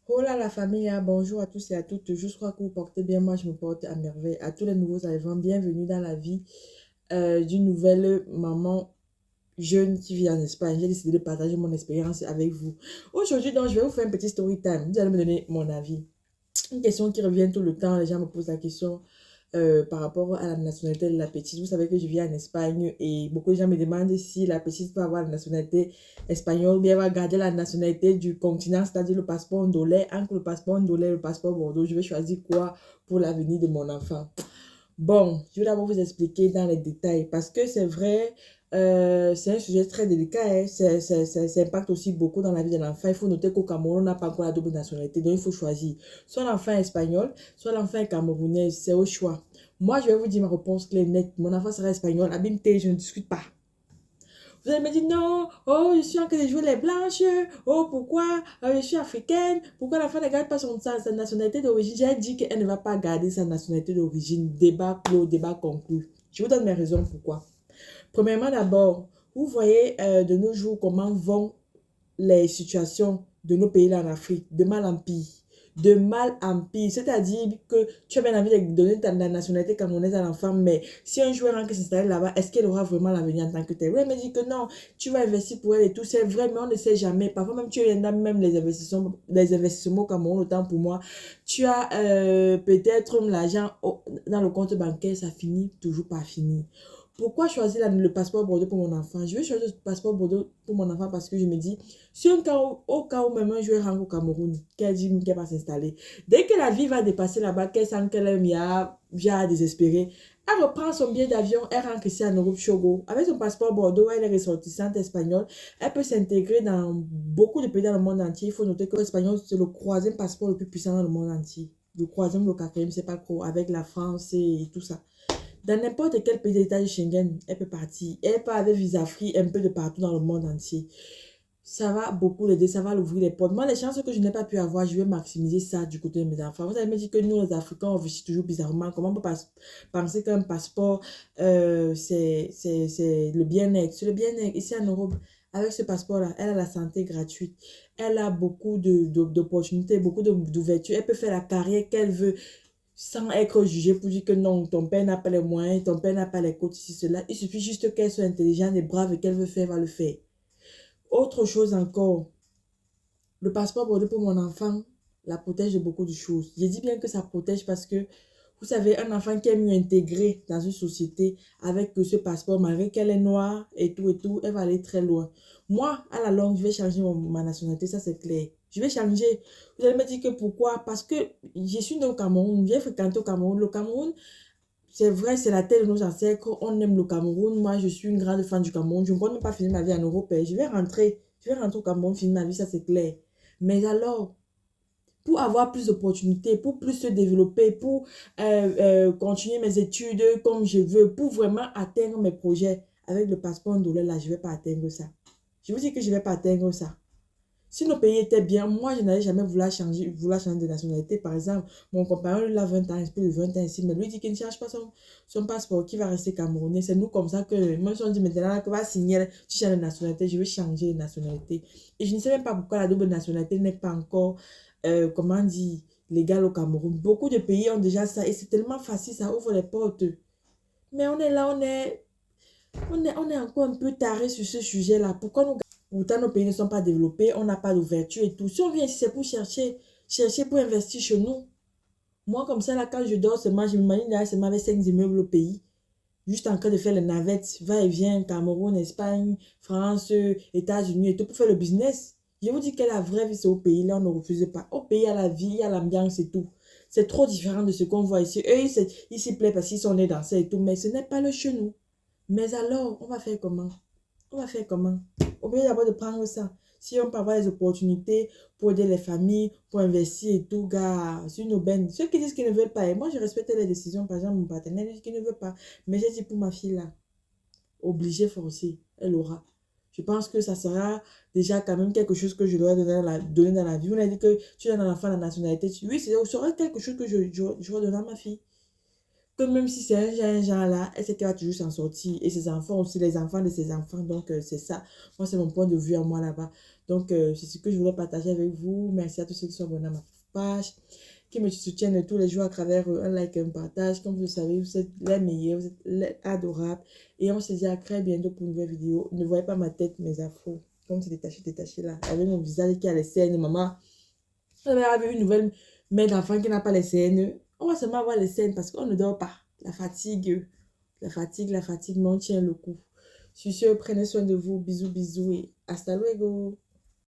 Hola la famille, bonjour à tous et à toutes. Je crois que vous portez bien. Moi, je me porte à merveille. À tous les nouveaux arrivants, bienvenue dans la vie d'une nouvelle maman jeune qui vit en Espagne. J'ai décidé de partager mon expérience avec vous. Aujourd'hui, donc, je vais vous faire un petit story time. Vous allez me donner mon avis. Une question qui revient tout le temps. Les gens me posent la question par rapport à la nationalité de la petite. Vous savez que je vis en Espagne et beaucoup de gens me demandent si la petite va avoir la nationalité espagnole ou bien va garder la nationalité du continent, c'est-à-dire le passeport ndolais. Entre le passeport ndolais et le passeport bordeaux, je vais choisir quoi pour l'avenir de mon enfant? Bon, je vais d'abord vous expliquer dans les détails parce que c'est vrai, c'est un sujet très délicat, hein. Ça impacte aussi beaucoup dans la vie de l'enfant. Il faut noter qu'au Cameroun, on n'a pas encore la double nationalité, donc il faut choisir. Soit l'enfant est espagnol, soit l'enfant est camerounais, c'est au choix. Moi, je vais vous dire ma réponse claire et nette. Mon enfant sera espagnol, Abimte, je ne discute pas. Vous allez me dire non, oh, je suis en train de jouer les blanches, oh, pourquoi je suis africaine, pourquoi la femme ne garde pas sa nationalité d'origine. J'ai dit qu'elle ne va pas garder sa nationalité d'origine. Débat clos, débat conclu. Je vous donne mes raisons pourquoi. Premièrement, d'abord, vous voyez de nos jours comment vont les situations de nos pays là en Afrique, de mal en pire. De mal en pire. C'est-à-dire que tu as bien envie de donner ta nationalité camerounaise à l'enfant, mais si un joueur rentre s'installer là-bas, est-ce qu'elle aura vraiment l'avenir en tant que tel? Oui, elle me dit que non, tu vas investir pour elle et tout, c'est vrai, mais on ne sait jamais. Parfois même, tu as même les investissements au Cameroun, autant pour moi. Tu as peut-être l'argent dans le compte bancaire, ça finit toujours par finir. Pourquoi choisir le passeport Bordeaux pour mon enfant? Je vais choisir le passeport Bordeaux pour mon enfant parce que je me dis, si au cas où même un joueur rentre au Cameroun, qu'elle dit qu'elle va s'installer, dès que la vie va dépasser là-bas, qu'elle sent qu'elle est bien désespérée, elle reprend son billet d'avion, elle rentre ici en Europe, Chogo. Avec son passeport Bordeaux, elle est ressortissante espagnole. Elle peut s'intégrer dans beaucoup de pays dans le monde entier. Il faut noter que l'espagnol, c'est le troisième passeport le plus puissant dans le monde entier. Le troisième, le quatrième, c'est pas trop, avec la France et tout ça. Dans n'importe quel pays d'État de Schengen, elle peut partir. Elle peut avec Visa Free un peu de partout dans le monde entier. Ça va beaucoup l'aider, ça va l'ouvrir les portes. Moi, les chances que je n'ai pas pu avoir, je vais maximiser ça du côté de mes enfants. Vous avez me dit que nous, les Africains, on réfléchit toujours bizarrement. Comment on peut penser qu'un passeport, c'est le bien-être? C'est le bien-être. Ici en Europe, avec ce passeport-là, elle a la santé gratuite. Elle a beaucoup d'opportunités, beaucoup d'ouverture. Elle peut faire la carrière qu'elle veut sans être jugée pour dire que non, ton père n'a pas les moyens, ton père n'a pas les côtes, ici, cela. Il suffit juste qu'elle soit intelligente et brave et qu'elle veut faire, va le faire. Autre chose encore, le passeport bordeaux pour mon enfant la protège de beaucoup de choses. Je dis bien que ça protège parce que, vous savez, un enfant qui est mieux intégré dans une société avec ce passeport, malgré qu'elle est noire et tout, elle va aller très loin. Moi, à la longue, je vais changer ma nationalité, ça c'est clair. Je vais changer. Vous allez me dire que pourquoi? Parce que je suis née au Cameroun, j'ai fréquenté au Cameroun. Le Cameroun, c'est vrai, c'est la terre de nos ancêtres. On aime le Cameroun. Moi, je suis une grande fan du Cameroun. Je ne compte même pas finir ma vie en Europe, hein. Je vais rentrer au Cameroun, finir ma vie, ça c'est clair. Mais alors, pour avoir plus d'opportunités, pour plus se développer, pour continuer mes études comme je veux, pour vraiment atteindre mes projets avec le passeport ndolé, là, je ne vais pas atteindre ça. Je vous dis que je ne vais pas atteindre ça. Si nos pays étaient bien, moi, je n'allais jamais vouloir changer de nationalité. Par exemple, mon compagnon, lui, il a 20 ans, il plus de 20 ans ici, mais lui dit qu'il ne cherche pas son passeport, qu'il va rester camerounais. C'est nous comme ça que, même si on dit maintenant que va signer, tu changes de nationalité, je veux changer de nationalité. Et je ne sais même pas pourquoi la double nationalité n'est pas encore, comment dire, légale au Cameroun. Beaucoup de pays ont déjà ça et c'est tellement facile, ça ouvre les portes. Mais on est là, on est encore un peu taré sur ce sujet-là. Pourquoi nous Pourtant, nos pays ne sont pas développés, on n'a pas d'ouverture et tout. Si on vient ici, c'est pour chercher pour investir chez nous. Moi, comme ça, là, quand je dors seulement, je m'imagine là, seulement avec 5 immeubles au pays. Juste en train de faire les navettes, va-et-vient, Cameroun, Espagne, France, États-Unis et tout, pour faire le business. Je vous dis que la vraie vie, c'est au pays. Là, on ne refuse pas. Au pays, il y a la vie, il y a l'ambiance et tout. C'est trop différent de ce qu'on voit ici. Eux, ils s'y plaisent parce qu'ils sont nés dans ça et tout, mais ce n'est pas le chez nous. Mais alors, on va faire comment? On va faire comment? Oubliez d'abord de prendre ça. Si on peut avoir des opportunités pour aider les familles, pour investir et tout, gars, c'est une aubaine. Ceux qui disent qu'ils ne veulent pas, et moi je respecte les décisions, par exemple, mon partenaire dit qu'il ne veut pas. Mais j'ai dit pour ma fille là, obligée, forcée, elle aura. Je pense que ça sera déjà quand même quelque chose que je dois donner dans la vie. On a dit que tu donnes à l'enfant la nationalité. Oui, ça sera quelque chose que je vais donner à ma fille que même si c'est un genre là, elle sait qu'elle va toujours s'en sortir. Et ses enfants aussi, les enfants de ses enfants. Donc, c'est ça. Moi, c'est mon point de vue à moi là-bas. Donc, c'est ce que je voulais partager avec vous. Merci à tous ceux qui sont abonnés à ma page, qui me soutiennent tous les jours à travers un like et un partage. Comme vous le savez, vous êtes les meilleurs, vous êtes les adorables. Et on se dit à très bientôt pour une nouvelle vidéo. Ne voyez pas ma tête, mes afros. Comme c'est détaché là. Avec mon visage qui a les cernes. Maman, vous avez une nouvelle mère d'enfant qui n'a pas les cernes. On va seulement avoir les cernes parce qu'on ne dort pas. La fatigue, mais on tient le coup. Sur ce, prenez soin de vous. Bisous, bisous et hasta luego.